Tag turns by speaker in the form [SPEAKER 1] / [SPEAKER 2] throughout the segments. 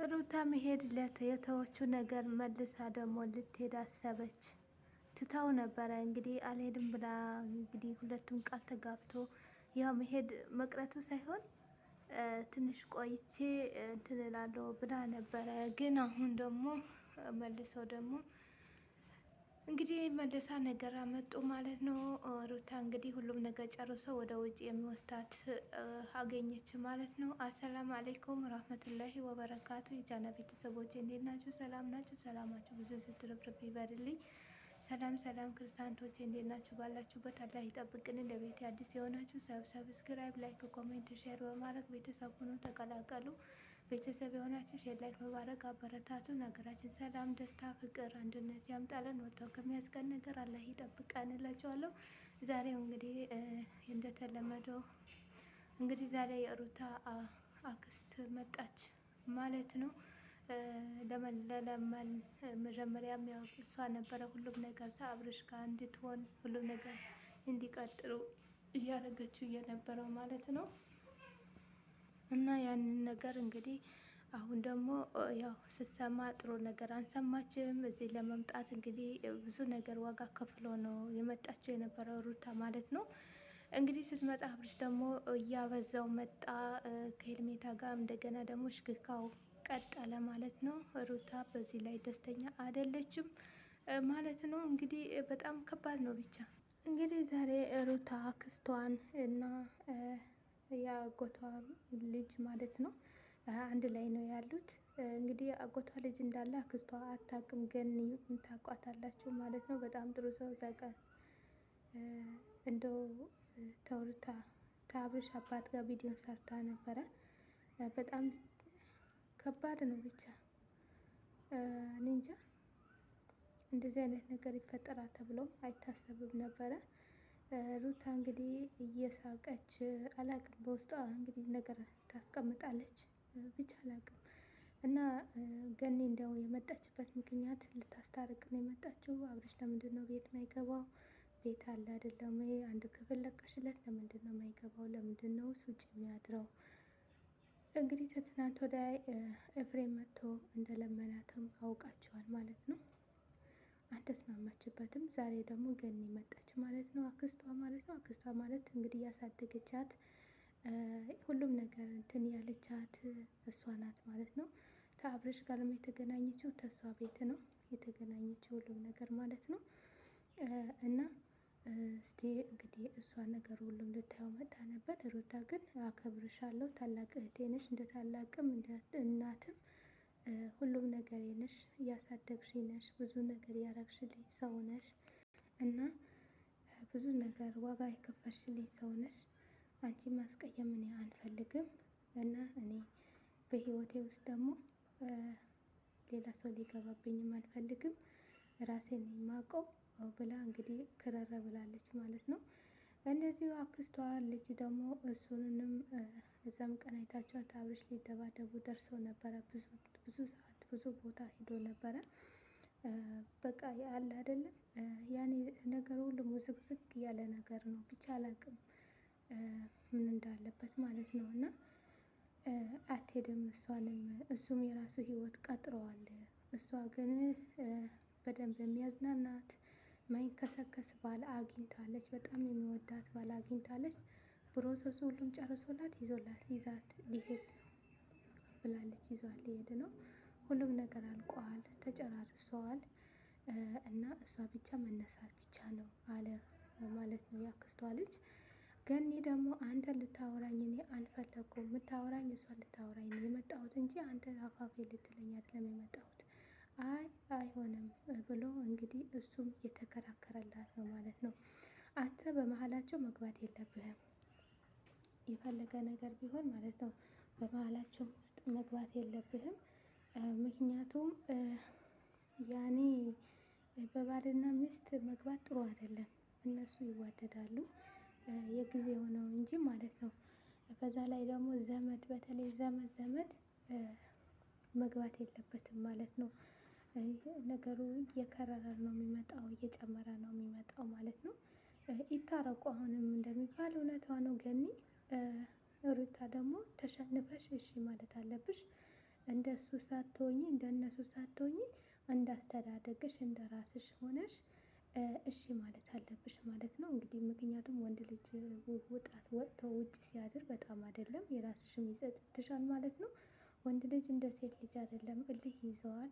[SPEAKER 1] ሩታ መሄድ የተወችው ነገር መልሳ ደግሞ ልትሄድ አሰበች። ትታው ነበረ እንግዲህ አልሄድም ብላ እንግዲህ ሁለቱን ቃል ተጋብቶ ያው መሄድ መቅረቱ ሳይሆን ትንሽ ቆይቼ እንትን እላለሁ ብላ ነበረ። ግን አሁን ደግሞ መልሰው ደግሞ እንግዲህ መልሳ ነገር አመጡ ማለት ነው። ሩታ እንግዲህ ሁሉም ነገር ጨርሶ ወደ ውጭ የሚወስዳት አገኘች ማለት ነው። አሰላም አለይኩም ረህመቱላሂ ወበረካቱ የቻና ቤተሰቦች እንዴት ናችሁ? ሰላም ናችሁ? ሰላማችሁ ብዙ ስትርፍርፍ ይበልልኝ። ሰላም ሰላም ክርስቲያኖች እንዴት ናችሁ? ባላችሁበት አላህ ይጠብቅልን። ለቤት አዲስ የሆናችሁ ሰብስክራይብ፣ ላይክ፣ ኮሜንት፣ ሼር በማድረግ ቤተሰብ ሁኑ ተቀላቀሉ። ቤተሰብ የሆናችሁ ሼር ላይክ በማድረግ አበረታቱን። ሀገራችን ሰላም፣ ደስታ፣ ፍቅር፣ አንድነት ያምጣልን። ወጥተው ከሚያስቀን ነገር አላህ ይጠብቀን እላቸዋለሁ። ዛሬው እንግዲህ እንደተለመደው እንግዲህ ዛሬ የሩታ አክስት መጣች ማለት ነው። ለመለመን መጀመሪያም ያው እሷ ነበረ ሁሉም ነገር ከአብርሽ ጋር እንድትሆን ሁሉም ነገር እንዲቀጥሉ እያደረገችው የነበረው ማለት ነው። እና ያንን ነገር እንግዲህ አሁን ደግሞ ያው ስትሰማ ጥሩ ነገር አልሰማችም። እዚህ ለመምጣት እንግዲህ ብዙ ነገር ዋጋ ከፍሎ ነው የመጣችው የነበረው ሩታ ማለት ነው። እንግዲህ ስትመጣ አብርሽ ደግሞ እያበዛው መጣ ከሄርሜታ ጋር እንደገና ደግሞ ሽክካው ቀጠለ ማለት ነው። ሩታ በዚህ ላይ ደስተኛ አይደለችም ማለት ነው። እንግዲህ በጣም ከባድ ነው። ብቻ እንግዲህ ዛሬ ሩታ አክስቷን እና የአጎቷ ልጅ ማለት ነው አንድ ላይ ነው ያሉት። እንግዲህ አጎቷ ልጅ እንዳለ አክስቷ አታውቅም፣ ገኒ ታውቋታላችሁ ማለት ነው። በጣም ጥሩ ሰው ዘጋ እንደው ተውርታ ከአብርሽ አባት ጋር ቪዲዮ ሰርታ ነበረ። በጣም ከባድ ነው። ብቻ እኔ እንጃ እንደዚህ አይነት ነገር ይፈጠራል ተብሎም አይታሰብም ነበረ። ሩታ እንግዲህ እየሳቀች አላቅም በውስጧ እንግዲህ ነገር ታስቀምጣለች ብቻ አላቅም። እና ገኒ እንደው የመጣችበት ምክንያት ልታስታርቅ ነው የመጣችው። አብርሽ ለምንድን ነው ቤት ማይገባው? ቤት አለ አይደለም ወይ? አንድ ክፍል ለቀሽለት ለምንድን ነው ማይገባው? ለምንድን ነው ውጭ የሚያድረው? እንግዲህ ከትናንት ወዲያ ኤፍሬም መጥቶ እንደለመናትም አውቃቸዋል ማለት ነው። አልተስማማችበትም። ዛሬ ደግሞ ገኒ መጣች ማለት ነው። አክስቷ ማለት ነው። አክስቷ ማለት እንግዲህ ያሳደገቻት ሁሉም ነገር እንትን ያለቻት እሷ ናት ማለት ነው። ከአብርሽ ጋርም የተገናኘችው ከእሷ ቤት ነው የተገናኘችው ሁሉም ነገር ማለት ነው። እና እስቲ እንግዲህ እሷ ነገር ሁሉም ልታየው መጣ ነበር። ሩታ ግን አከብርሻለሁ፣ ታላቅ እህቴ ነሽ፣ እንደ ታላቅም እንደ እናትም ሁሉም ነገር ነሽ፣ እያሳደግሽኝ ነሽ፣ ብዙ ነገር ያረግሽልኝ ሰው ነሽ እና ብዙ ነገር ዋጋ የከፈልሽልኝ ሰው ነሽ። አንቺ ማስቀየም እኔ አልፈልግም እና እኔ በህይወቴ ውስጥ ደግሞ ሌላ ሰው ሊገባብኝም አልፈልግም፣ ራሴን ነኝ የማውቀው ብላ እንግዲህ ክረረ ብላለች ማለት ነው። እንደዚሁ አክስቷ ልጅ ደግሞ እሱንም እዛም ቀን አይታችኋት አብርሽ ሊደባደቡ ደርሰው ነበረ። ብዙ ሰዓት ብዙ ቦታ ሄዶ ነበረ። በቃ አለ አይደለም ያኔ ነገር ሁሉ ሙዝግዝግ ያለ ነገር ነው። ብቻ አላቅም ምን እንዳለበት ማለት ነው። እና አትሄድም እሷንም እሱም የራሱ ህይወት ቀጥረዋል። እሷ ግን በደንብ የሚያዝናናት ማይንከሰከስ ባል አግኝታለች። በጣም የሚወዳት ባል አግኝታለች። ፕሮሰሱ ሁሉም ጨርሶላት ይዛት ሊሄድ ነው ብላለች። ይዟት ሊሄድ ነው። ሁሉም ነገር አልቋል፣ ተጨራርሰዋል። እና እሷ ብቻ መነሳት ብቻ ነው አለ ማለት ነው ያክስቷ ልጅ። ገኒ ደግሞ አንተ ልታወራኝ እኔ አልፈለኩም፣ የምታወራኝ እሷ ልታወራኝ ነው የመጣሁት እንጂ አንተ አፋፌ ልትለኝ አይደለም የመጣሁት። አይ አይሆንም ብሎ እንግዲህ እሱም የተከራከረላት ነው ማለት ነው። አንተ በመሀላቸው መግባት የለብህም፣ የፈለገ ነገር ቢሆን ማለት ነው በመሀላቸው ውስጥ መግባት የለብህም። ምክንያቱም ያኔ በባልና ሚስት መግባት ጥሩ አይደለም። እነሱ ይዋደዳሉ የጊዜው ነው እንጂ ማለት ነው። በዛ ላይ ደግሞ ዘመድ በተለይ ዘመድ መግባት የለበትም ማለት ነው። ነገሩ እየከረረ ነው የሚመጣው፣ እየጨመረ ነው የሚመጣው ማለት ነው። ይታረቁ አሁንም እንደሚባል እውነቷ ነው ገኒ። ሩታ ደግሞ ተሸንፈሽ እሺ ማለት አለብሽ። እንደሱ ሳትሆኚ እንደነሱ ሳትሆኚ እንዳስተዳደግሽ እንደ ራስሽ ሆነሽ እሺ ማለት አለብሽ ማለት ነው። እንግዲህ ምክንያቱም ወንድ ልጅ ወጥቶ ውጭ ሲያድር በጣም አይደለም የራስሽም ይጸጽትሻል ማለት ነው። ወንድ ልጅ እንደ ሴት ልጅ አይደለም፣ እልህ ይዘዋል፣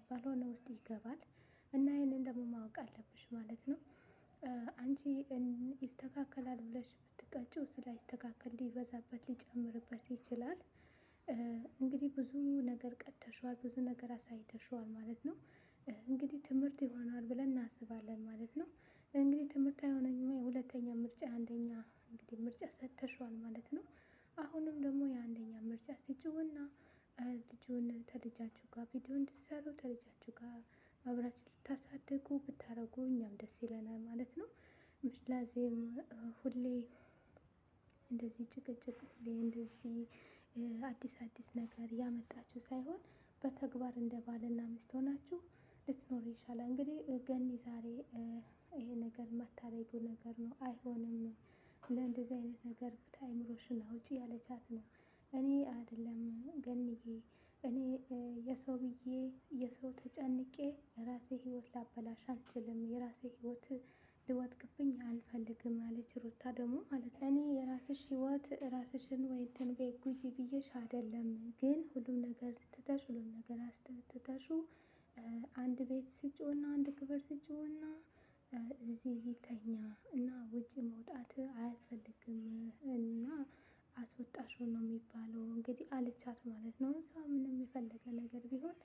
[SPEAKER 1] ባልሆነ ውስጥ ይገባል እና ይህንን ደግሞ ማወቅ አለብሽ ማለት ነው። አንቺ ይስተካከላል ብለሽ ብትቀጪው ስላይስተካከል ሊበዛበት ሊጨምርበት ይችላል። እንግዲህ ብዙ ነገር ቀጥተሽዋል፣ ብዙ ነገር አሳይተሽዋል ማለት ነው። እንግዲህ ትምህርት ይሆናል ብለን እናስባለን ማለት ነው። እንግዲህ ትምህርት አይሆነኝም የሁለተኛ ምርጫ አንደኛ እንግዲህ ምርጫ ሰጥተሽዋል ማለት ነው። አሁንም ደግሞ የአንደኛ ምርጫ ስጪውና ልጁን ከልጃችሁ ጋር ቪዲዮ እንድትሰሩ ከልጃችሁ ጋር አብራችሁ ልታሳድጉ ብታደርጉ እኛም ደስ ይለናል ማለት ነው። ለዚህም ሁሌ እንደዚህ ጭቅጭቅ ሁሌ እንደዚህ አዲስ አዲስ ነገር ያመጣችሁ ሳይሆን በተግባር እንደ ባልና ሚስት ሆናችሁ ልትኖሩ ይሻላል። እንግዲህ ገኒ ዛሬ ይሄ ነገር የማታደርጊው ነገር ነው አይሆንም፣ ለእንደዚህ አይነት ነገር ከአእምሮሽን አውጪ ያለቻት ነው። እኔ አይደለም ገኒዬ፣ እኔ የሰው ብዬ የሰው ተጨንቄ የራሴ ህይወት ላበላሽ አልችልም፣ የራሴ ህይወት ሊወድቅብኝ አልፈልግም አለች ሩታ ደግሞ ማለት ነው። እኔ የራስሽ ህይወት ራስሽን ወይ እንትን ቤት ጉጂ ብዬሽ አይደለም፣ ግን ሁሉም ነገር ትተሽ ሁሉም ነገር አስተትተሹ አንድ ቤት ስጪውና አንድ ክብር ስጪውና እዚህ ይተኛ እና ውጭ መውጣት አያስፈልግም እና አስወጣሹ ነው የሚባለው እንግዲህ አለቻት ማለት ነው። እሷ ምንም የፈለገ ነገር ቢሆን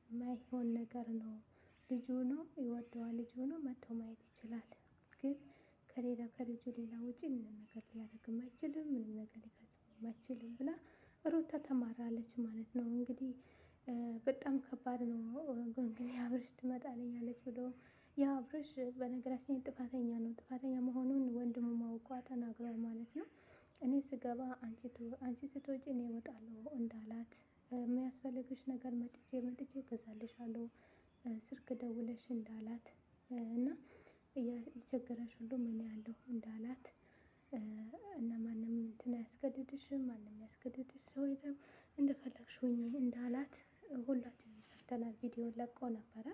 [SPEAKER 1] የማይሆን ነገር ነው። ልጁ ነው ይወደዋል፣ ልጁ ነው መጥቶ ማየት ይችላል። ግን ከልጁ ሌላ ውጪ ምንም ነገር ሊያደርግም አይችልም፣ ምንም ነገር ሊፈጽምም አይችልም ብላ ሩታ ተማራለች ማለት ነው። እንግዲህ በጣም ከባድ ነው። እንግዲህ አብርሽ ትመጣልኛለች ብሎ ያ አብርሽ በነገራችን ጥፋተኛ ነው። ጥፋተኛ መሆኑን ወንድሙ ማውቋ ተናግሯል ማለት ነው። እኔ ስገባ አንቺ ስትወጪ እኔ እወጣለሁ እንዳላት የሚያስፈልግሽ ነገር መጥቼ እገዛልሻለሁ ስልክ ደውለሽ እንዳላት እና የቸገረሽ ሁሉ ምን ያለው እንዳላት እና ማንም እንትን አያስገድድሽም፣ ማንም ያስገድድሽ ሰው የለም፣ እንደፈለግሽ ሁኚ እንዳላት ሁላችንም ሰምተናል። ቪዲዮን ለቆ ነበረ፣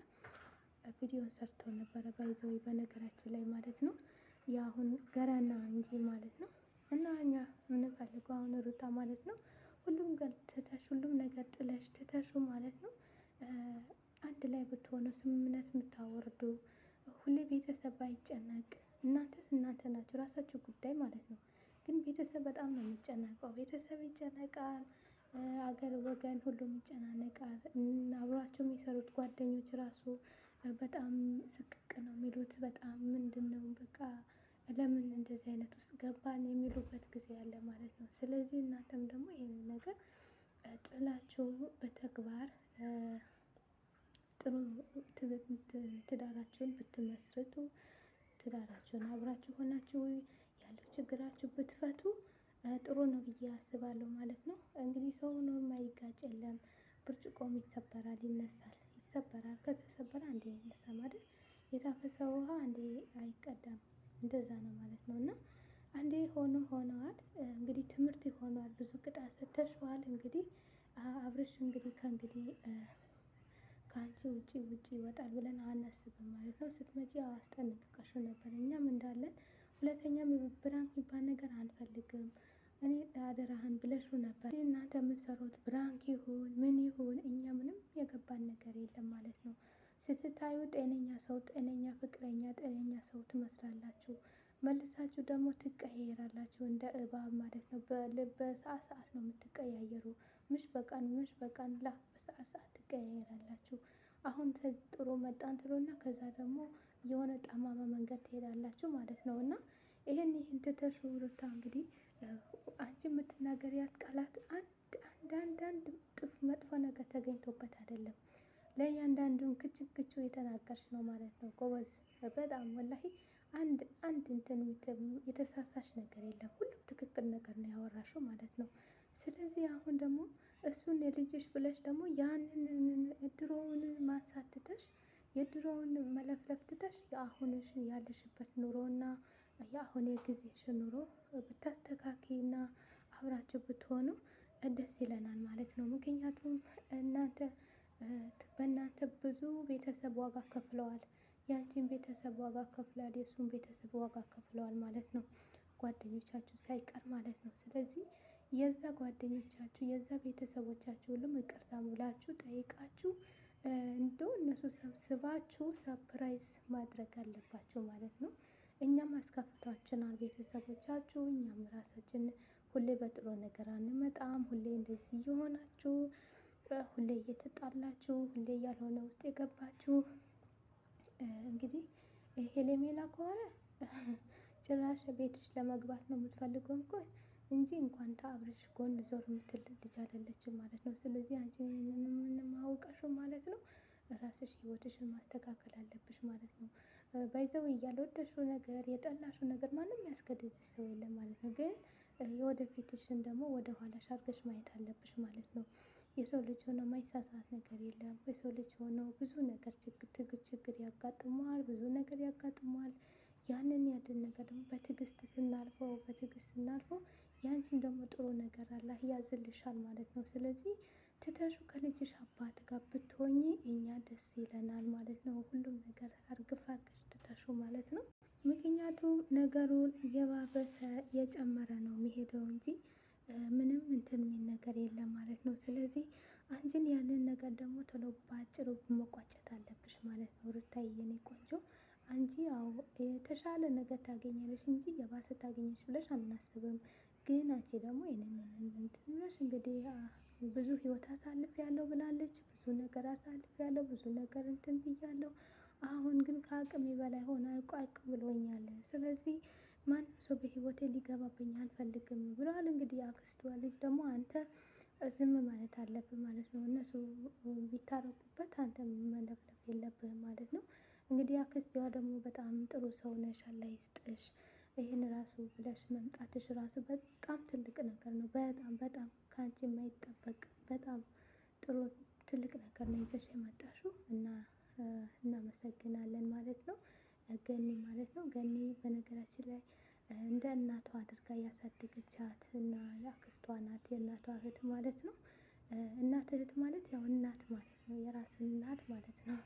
[SPEAKER 1] ቪዲዮን ሰርቶ ነበረ ባይዘዌ በነገራችን ላይ ማለት ነው። የአሁን ገረና እንጂ ማለት ነው። እና እኛ የምንፈልገው አሁን ሩታ ማለት ነው ሁሉም ነገር ትተሽ ሁሉም ነገር ጥለሽ ትተሹ ማለት ነው አንድ ላይ ብትሆኑ ስምምነት የምታወርዱ ሁሌ ቤተሰብ አይጨነቅ። እናንተስ እናንተ ናችሁ ራሳችሁ ጉዳይ ማለት ነው። ግን ቤተሰብ በጣም ነው የሚጨነቀው። ቤተሰብ ይጨነቃል፣ አገር ወገን ሁሉም ይጨናነቃል። አብሯቸው የሚሰሩት ጓደኞች ራሱ በጣም ስቅቅ ነው የሚሉት። በጣም ምንድነው በቃ ለምን እንደዚህ አይነት ውስጥ ገባን የሚሉበት ጊዜ አለ ማለት ነው። ስለዚህ እናንተም ደግሞ ይሄንን ነገር ጥላችሁ በተግባር ጥሩ ትዳራችሁን ብትመስርቱ፣ ትዳራችሁን አብራችሁ ሆናችሁ ያለው ችግራችሁ ብትፈቱ ጥሩ ነው ብዬ አስባለሁ ማለት ነው። እንግዲህ ሰው ነው የማይጋጭ የለም። ብርጭቆም ይሰበራል፣ ይነሳል፣ ይሰበራል። ከተሰበረ አንዴ አይነሳም አይደል? የታፈሰ ውሃ አንዴ አይቀዳም። እንደዛ ነው ማለት ነው። እና አንዴ ሆነዋል። እንግዲህ ትምህርት ይሆናል። ብዙ ቅጣት ሰጥተሽዋል። እንግዲህ አብርሽ እንግዲህ ከእንግዲህ ከአንቺ ውጪ ይወጣል ብለን አናስብም ማለት ነው። ስትመጪ ያው አስጠንቅቀሽው ነበር። እኛም እንዳለን ሁለተኛም ብራንክ የሚባል ነገር አንፈልግም እኔ አደራህን ብለሽው ነበር። እናንተ የምትሰሩት ብራንክ ይሁን ምን ይሁን እኛ ምንም የገባን ነገር የለም ማለት ነው። ስትታዩ ጤነኛ ሰው፣ ጤነኛ ፍቅረኛ፣ ጤነኛ ሰው ትመስላላችሁ። መልሳችሁ ደግሞ ትቀያየራላችሁ እንደ እባብ ማለት ነው። በሰዓት ሰዓት ነው የምትቀያየሩ። ምሽ በቀን በሰዓት ሰዓት ትቀያየራላችሁ። አሁን ከዚህ ጥሩ መጣን ትሉና ከዛ ደግሞ የሆነ ጠማማ መንገድ ትሄዳላችሁ ማለት ነው። እና ይህን ትተሽ ሩታ እንግዲህ አንቺ የምትናገሪያት ቃላት አንድ ጥፍ መጥፎ ነገር ተገኝቶበት አይደለም። ለእያንዳንዱን ክችክቹ የተናገርሽ ነው ማለት ነው። ጎበዝ በጣም ወላሂ አንድ እንትን የተሳሳሽ ነገር የለም። ሁሉም ትክክል ነገር ነው ያወራሽው ማለት ነው። ስለዚህ አሁን ደግሞ እሱን የልጅሽ ብለሽ ደግሞ ያንን ድሮውን ማንሳት ትተሽ የድሮውን መለፍለፍ ትተሽ የአሁንሽ ያለሽበት ኑሮና የአሁን የጊዜሽን ኑሮ ብታስተካክይና አብራችሁ ብትሆኑ ደስ ይለናል ማለት ነው። ምክንያቱም እናንተ በእናንተ ብዙ ቤተሰብ ዋጋ ከፍለዋል። ያንቺን ቤተሰብ ዋጋ ከፍለዋል፣ የእሱን ቤተሰብ ዋጋ ከፍለዋል ማለት ነው። ጓደኞቻችሁ ሳይቀር ማለት ነው። ስለዚህ የዛ ጓደኞቻችሁ የዛ ቤተሰቦቻችሁ ሁሉም ይቅርታ ብላችሁ ጠይቃችሁ እንደው እነሱ ሰብስባችሁ ሰርፕራይዝ ማድረግ አለባችሁ ማለት ነው። እኛም አስከፍቷችናል ቤተሰቦቻችሁ፣ እኛም ራሳችን ሁሌ በጥሩ ነገር አንመጣም። ሁሌ እንደዚህ እየሆናችሁ፣ ሁሌ እየተጣላችሁ፣ ሁሌ ያልሆነ ውስጥ የገባችሁ እንግዲህ ሄሌሜላ ከሆነ ጭራሽ ቤትሽ ለመግባት ነው የምትፈልገው እንጂ እንኳን ከአብርሽ ጎን ዞር የምትል ልጅ አይደለችም ማለት ነው። ስለዚህ አንቺ ምንም አውቀሽው ማለት ነው ራስሽ ህይወትሽን ማስተካከል አለብሽ ማለት ነው። ባይዘው ያልወደድሽው ነገር የጠላሽው ነገር ማንም ያስገድድሽ ሰው የለም ማለት ነው። ግን የወደፊትሽን ደግሞ ወደ ኋላሽ አድርገሽ ማየት አለብሽ ማለት ነው። የሰው ልጅ ሆኖ ማይሳሳት ነገር የለም። የሰው ልጅ ሆኖ ብዙ ነገር ችግር ያጋጥመዋል፣ ብዙ ነገር ያጋጥመዋል። ያንን ነገር ደግሞ በትዕግስት ስናልፈው ያንቺን ደግሞ ጥሩ ነገር አላህ ያዝልሻል ማለት ነው። ስለዚህ ትተሹ ከልጅሽ አባት ጋር ብትሆኚ እኛ ደስ ይለናል ማለት ነው። ሁሉም ነገር አርግፍ አርገሽ ትተሹ ማለት ነው። ምክንያቱም ነገሩን እየባበሰ እየጨመረ ነው የሚሄደው እንጂ ምንም እንትን የሚል ነገር የለም ማለት ነው። ስለዚህ አንቺን ያንን ነገር ደግሞ ቶሎ በአጭሩ መቋጨት አለብሽ ማለት ነው። ሩታዬ የኔ ቆንጆ አንቺ ያው የተሻለ ነገር ታገኛለሽ እንጂ የባሰ ታገኘሽ ብለሽ አናስብም። ግን አንቺ ደግሞ ይሄንን እንትን ብለሽ እንግዲህ ብዙ ህይወት አሳልፌያለሁ ብላለች። ብዙ ነገር አሳልፌያለሁ፣ ብዙ ነገር እንትን ብያለሁ። አሁን ግን ከአቅሜ በላይ ሆኗል፣ ቋቅ ብሎኛል። ስለዚህ ማንም ሰው በህይወቴ ሊገባብኝ አልፈልግም ብለዋል። እንግዲህ አክስቷ ልጅ ደግሞ አንተ ዝም ማለት አለብህ ማለት ነው። እነሱ ቢታረቁበት አንተ መለፍለፍ የለብህም ማለት ነው። እንግዲህ አክስቷ ደግሞ በጣም ጥሩ ሰው ነሽ፣ አላህ ይስጥሽ። ይህን ራሱ ብለሽ መምጣትሽ ራሱ በጣም ትልቅ ነገር ነው። በጣም ከአንቺ የማይጠበቅ በጣም ጥሩ ትልቅ ነገር ነው ይዘሽ የመጣሽው እና እናመሰግናለን ማለት ነው። ገኒ ማለት ነው። ገኒ በነገራችን ላይ እንደ እናቷ አድርጋ ያሳደገቻት እና የአክስቷ ናት፣ የእናቷ እህት ማለት ነው። እናት እህት ማለት ያው እናት ማለት ነው፣ የራስ እናት ማለት ነው።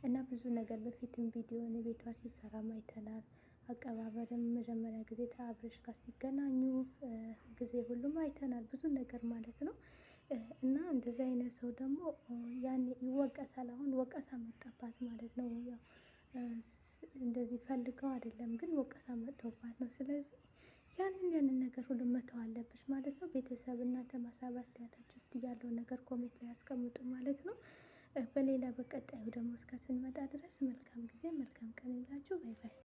[SPEAKER 1] እና ብዙ ነገር በፊትም ቪዲዮን ቤቷ ሲሰራ አይተናል። አቀባበልም መጀመሪያ ጊዜ ከአብርሽ ጋር ሲገናኙ ጊዜ ሁሉም አይተናል፣ ብዙ ነገር ማለት ነው። እና እንደዚህ አይነት ሰው ደግሞ ያኔ ይወቀሳል። አሁን ወቀሳ መጣባት ማለት ነው። ያው እንደዚህ ፈልገው አይደለም ግን ወቀሳ መጥቶባት ነው። ስለዚህ ያንን ነገር ሁሉ መተው አለብሽ ማለት ነው። ቤተሰብ እናንተ ሀሳብ አስተያየታችሁ ውስጥ ያለው ነገር ኮሜንት ላይ ያስቀምጡ ማለት ነው። በሌላ በቀጣዩ ደግሞ እስከ ስንመጣ ድረስ መልካም ጊዜ መልካም ቀን ይላችሁ። ባይ ባይ።